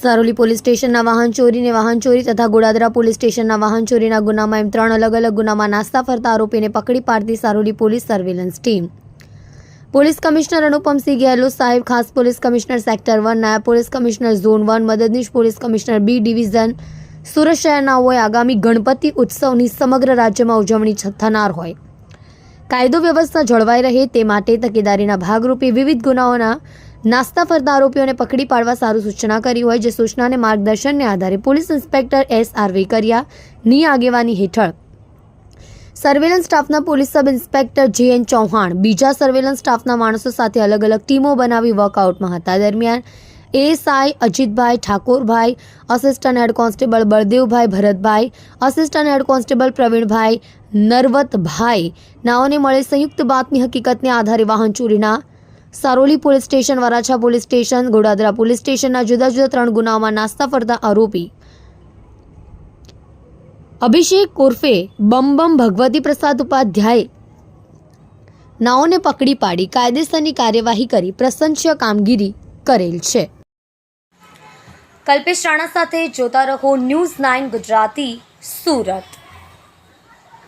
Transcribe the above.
Saroli police સ્ટેશનના વાહન ચોરી તથા ગોડાદરા પોલીસ સ્ટેશનના વાહન ચોરીના ગુનામાં એમ 3 અલગ અલગ ગુનામાં નાસ્તા ફરતા આરોપીને પકડી પાડતી Saroli police surveillance team. Police commissioner Anupamsinh Gehlot સાહેબ, ખાસ પોલીસ કમિશનર સેક્ટર 1, નાયબ પોલીસ કમિશનર ઝોન 1, મદદનીશ police commissioner B division Surat શહેરનાઓએ આગામી ગણપતિ ઉત્સવની સમગ્ર રાજ્યમાં ઉજવણી થનાર હોય, કાયદો વ્યવસ્થા જળવાઈ રહે તે માટે તકેદારીના ભાગરૂપે વિવિધ ગુનાઓના નાસ્તા ફરતા આરોપીઓને પકડી પાડવા સારું સૂચના કરી હોય, જે સૂચનાને માર્ગદર્શનને આધારે પોલીસ ઇન્સ્પેક્ટર S.R. વેકરિયાની આગેવાની હેઠળ સર્વેલન્સ સ્ટાફના police sub inspector J.N. Chauhan બીજા સર્વેલન્સ સ્ટાફના માણસો સાથે અલગ અલગ ટીમો બનાવી વર્કઆઉટમાં હતા. દરમિયાન ASI Ajitbhai Thakorbhai, assistant head constable Baldevbhai Bharatbhai, assistant head constable Pravinbhai Narvatbhai નાઓને મળે સંયુક્ત બાતમી હકીકતને આધારે વાહન ચોરીના Saroli police station, Varachha police station, Godadara police સ્ટેશનના જુદા જુદા 3 ગુનાઓમાં નાસ્તા ફરતા આરોપી અભિષેક ઉર્ફે બમ ભગવતી પ્રસાદ ઉપાધ્યાય નાઓને પકડી પાડી કાયદેસરની કાર્યવાહી કરી પ્રશંસનીય કામગીરી કરેલ છે. કલ્પેશ રાણા સાથે જોતા રહો ન્યૂઝ 9 ગુજરાતી, સુરત.